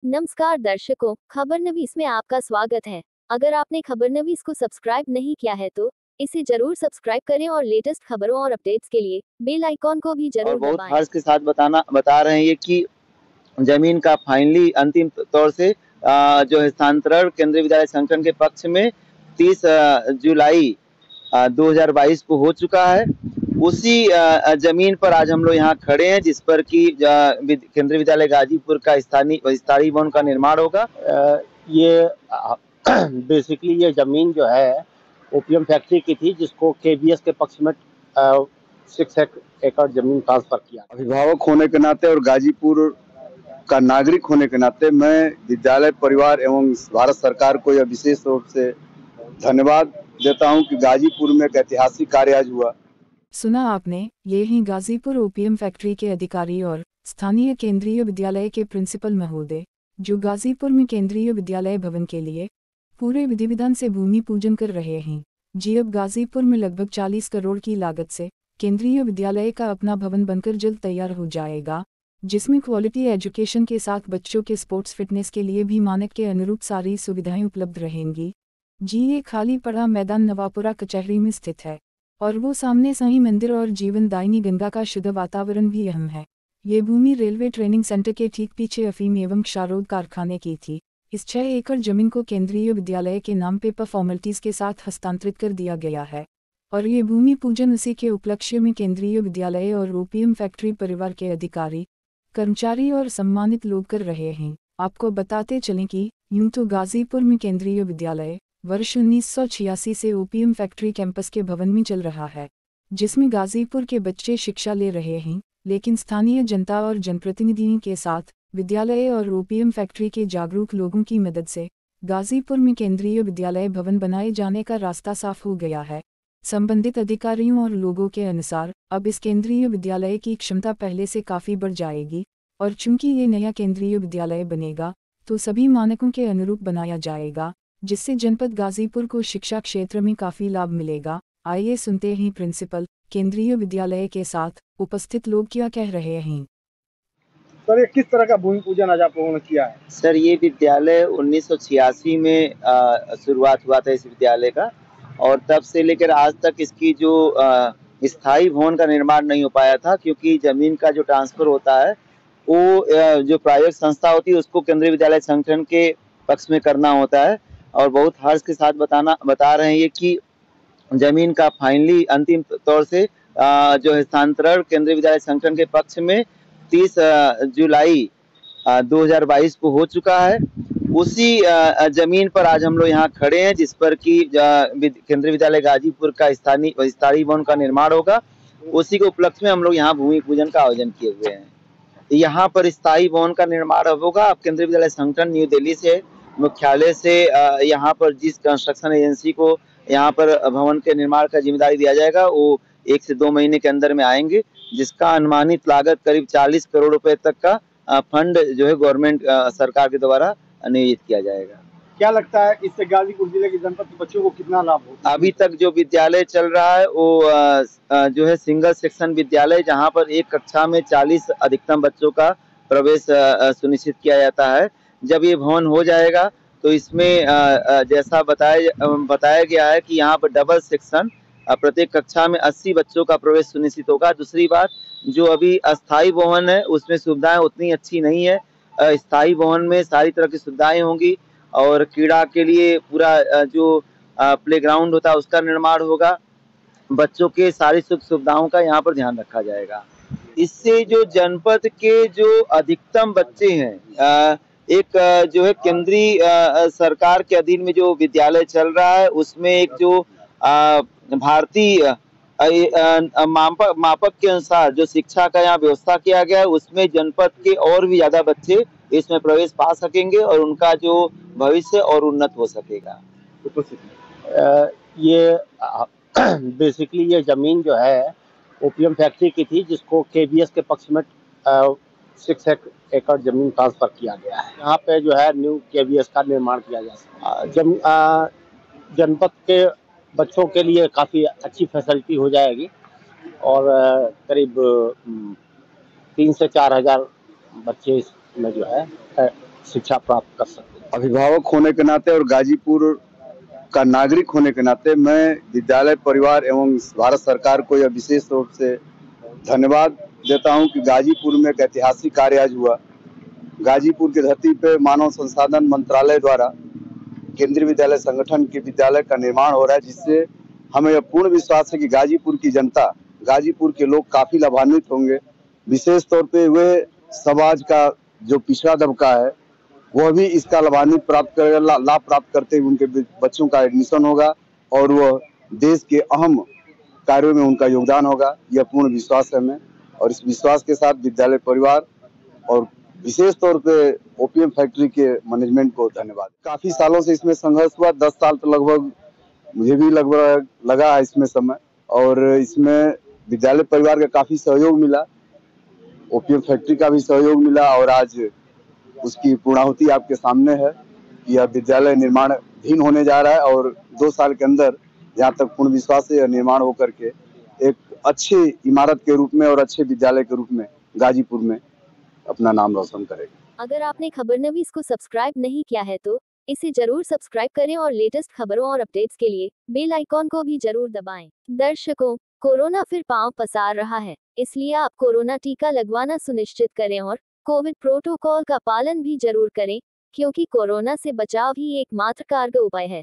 नमस्कार दर्शकों, खबरनवीस में आपका स्वागत है। अगर आपने खबरनवीस को सब्सक्राइब नहीं किया है तो इसे जरूर सब्सक्राइब करें और लेटेस्ट खबरों और अपडेट्स के लिए बेल आइकॉन को भी और जरूर बहुत दबाएं। हर्ष के साथ बता रहे हैं ये कि जमीन का फाइनली अंतिम तौर से जो हस्तांतरण केंद्रीय विद्यालय संगठन के पक्ष में 30 जुलाई 2022 को हो चुका है। उसी जमीन पर आज हम लोग यहाँ खड़े हैं जिस पर कि केंद्रीय विद्यालय गाजीपुर का स्थायी भवन का निर्माण होगा। ये बेसिकली ये जमीन जो है ओपीएम फैक्ट्री की थी, जिसको केवीएस के पक्ष में 6 एकड़ जमीन ट्रांसफर किया। अभिभावक होने के नाते और गाजीपुर का नागरिक होने के नाते मैं विद्यालय परिवार एवं भारत सरकार को यह विशेष रूप से धन्यवाद देता हूं कि गाजीपुर में एक ऐतिहासिक कार्य आज हुआ। सुना आपने, ये ही गाजीपुर ओपीएम फैक्ट्री के अधिकारी और स्थानीय केंद्रीय विद्यालय के प्रिंसिपल महोदय, जो गाजीपुर में केंद्रीय विद्यालय भवन के लिए पूरे विधि विधान से भूमि पूजन कर रहे हैं। जी, अब गाजीपुर में लगभग 40 करोड़ की लागत से केंद्रीय विद्यालय का अपना भवन बनकर जल्द तैयार हो जाएगा, जिसमें क्वालिटी एजुकेशन के साथ बच्चों के स्पोर्ट्स फिटनेस के लिए भी मानक के अनुरूप सारी सुविधाएं उपलब्ध रहेंगी। जी, ये खाली पड़ा मैदान नवापुरा कचहरी में स्थित है और वो सामने साईं मंदिर और जीवनदायिनी गंगा का शुद्ध वातावरण भी अहम है। ये भूमि रेलवे ट्रेनिंग सेंटर के ठीक पीछे अफीम एवं क्षारोद कारखाने की थी। इस 6 एकड़ जमीन को केंद्रीय विद्यालय के नाम पेपर फॉर्मेलिटीज के साथ हस्तांतरित कर दिया गया है और ये भूमि पूजन उसी के उपलक्ष्य में केंद्रीय विद्यालय और ओपीएम फैक्ट्री परिवार के अधिकारी, कर्मचारी और सम्मानित लोग कर रहे हैं। आपको बताते चलें कि यूं तो गाजीपुर में केंद्रीय विद्यालय वर्ष 1986 से ओपीएम फैक्ट्री कैंपस के भवन में चल रहा है, जिसमें गाजीपुर के बच्चे शिक्षा ले रहे हैं, लेकिन स्थानीय जनता और जनप्रतिनिधियों के साथ विद्यालय और ओपीएम फैक्ट्री के जागरूक लोगों की मदद से गाजीपुर में केंद्रीय विद्यालय भवन बनाए जाने का रास्ता साफ हो गया है। संबंधित अधिकारियों और लोगों के अनुसार अब इस केंद्रीय विद्यालय की क्षमता पहले से काफ़ी बढ़ जाएगी और चूंकि ये नया केंद्रीय विद्यालय बनेगा तो सभी मानकों के अनुरूप बनाया जाएगा, जिससे जनपद गाजीपुर को शिक्षा क्षेत्र में काफ़ी लाभ मिलेगा। आइए सुनते हैं प्रिंसिपल केंद्रीय विद्यालय के साथ उपस्थित लोग क्या कह रहे हैं। सर, ये किस तरह का भूमि पूजन आज आप लोगों ने किया है? सर, ये विद्यालय 1986 में शुरुआत हुआ था इस विद्यालय का, और तब से लेकर आज तक इसकी जो स्थायी भवन का निर्माण नहीं हो पाया था, क्योंकि जमीन का जो ट्रांसफर होता है वो जो प्राइवेट संस्था होती है उसको केंद्रीय विद्यालय संगठन के पक्ष में करना होता है। और बहुत हर्ष के साथ बता रहे हैं ये कि जमीन का फाइनली अंतिम तौर से जो हस्तांतरण केंद्रीय विद्यालय संगठन के पक्ष में 30 जुलाई 2022 को हो चुका है। उसी जमीन पर आज हम लोग यहाँ खड़े हैं जिस पर कि केंद्रीय विद्यालय गाजीपुर का स्थायी भवन का निर्माण होगा। उसी के उपलक्ष्य में हम लोग यहाँ भूमि पूजन का आयोजन किए हुए हैं। यहाँ पर स्थायी भवन का निर्माण होगा। केंद्रीय विद्यालय संगठन न्यू दिल्ली से मुख्यालय से यहाँ पर जिस कंस्ट्रक्शन एजेंसी को यहाँ पर भवन के निर्माण का जिम्मेदारी दिया जाएगा वो 1 से 2 महीने के अंदर में आएंगे, जिसका अनुमानित लागत करीब 40 करोड़ रुपए तक का फंड जो है गवर्नमेंट सरकार के द्वारा नियोजित किया जाएगा। क्या लगता है इससे गाजीपुर जिले के जनपद के बच्चों को कितना लाभ होगा? अभी तक जो विद्यालय चल रहा है वो जो है सिंगल सेक्शन विद्यालय, जहाँ पर एक कक्षा में 40 अधिकतम बच्चों का प्रवेश सुनिश्चित किया जाता है। जब ये भवन हो जाएगा तो इसमें जैसा बताया गया है कि यहाँ पर डबल सेक्शन प्रत्येक कक्षा में 80 बच्चों का प्रवेश सुनिश्चित होगा। दूसरी बात, जो अभी अस्थायी भवन है उसमें सुविधाएं उतनी अच्छी नहीं है। स्थायी भवन में सारी तरह की सुविधाएं होंगी और क्रीड़ा के लिए पूरा जो प्लेग्राउंड होता है उसका निर्माण होगा। बच्चों के सारी सुख सुविधाओं का यहाँ पर ध्यान रखा जाएगा। इससे जो जनपद के जो अधिकतम बच्चे हैं, एक जो है केंद्रीय सरकार के अधीन में जो विद्यालय चल रहा है उसमें एक जो भारतीय मापक के अनुसार जो शिक्षा का यहाँ व्यवस्था किया गया है उसमें जनपद के और भी ज्यादा बच्चे इसमें प्रवेश पा सकेंगे और उनका जो भविष्य और उन्नत हो सकेगा। ये बेसिकली ये जमीन जो है ओपीएम फैक्ट्री की थी, जिसको केवीएस के पक्ष में 6 एकड़ जमीन ट्रांसफर किया गया है। यहाँ पे जो है न्यू केवीएस का निर्माण किया जा सकता है। जनपद के बच्चों के लिए काफ़ी अच्छी फैसिलिटी हो जाएगी और करीब 3 से 4 हज़ार बच्चे इसमें जो है शिक्षा प्राप्त कर सकते हैं। अभिभावक होने के नाते और गाजीपुर का नागरिक होने के नाते मैं विद्यालय परिवार एवं भारत सरकार को यह विशेष रूप से धन्यवाद देता हूं कि गाजीपुर में एक ऐतिहासिक कार्य आज हुआ। गाजीपुर की धरती पे मानव संसाधन मंत्रालय द्वारा केंद्रीय विद्यालय संगठन के विद्यालय का निर्माण हो रहा है, जिससे हमें यह पूर्ण विश्वास है कि गाजीपुर की जनता, गाजीपुर के लोग काफी लाभान्वित होंगे। विशेष तौर पे वे समाज का जो पिछड़ा तबका है वह भी इसका लाभान्वित प्राप्त करेगा, लाभ प्राप्त करते हुए उनके बच्चों का एडमिशन होगा और वह देश के अहम कार्यों में उनका योगदान होगा। यह पूर्ण विश्वास है हमें, और इस विश्वास के साथ विद्यालय परिवार और विशेष तौर पे ओपीएम फैक्ट्री के मैनेजमेंट को धन्यवाद। काफी सालों से इसमें संघर्ष हुआ, 10 साल तो लगभग मुझे भी लगभग लगा है इसमें समय, और इसमें विद्यालय परिवार का काफी सहयोग मिला, ओपीएम फैक्ट्री का भी सहयोग मिला, और आज उसकी पूर्णाहुति आपके सामने है। यह विद्यालय निर्माणाधीन होने जा रहा है और 2 साल के अंदर, जहाँ तक पूर्ण विश्वास है, यह निर्माण होकर के एक अच्छी इमारत के रूप में और अच्छे विद्यालय के रूप में गाजीपुर में अपना नाम रोशन करेगा। अगर आपने खबरनवीस को सब्सक्राइब नहीं किया है तो इसे जरूर सब्सक्राइब करें और लेटेस्ट खबरों और अपडेट्स के लिए बेल आइकॉन को भी जरूर दबाएं। दर्शकों, कोरोना फिर पांव पसार रहा है, इसलिए आप कोरोना टीका लगवाना सुनिश्चित करें और कोविड प्रोटोकॉल का पालन भी जरूर करें, क्योंकि कोरोना से बचाव ही एकमात्र कारगर उपाय है।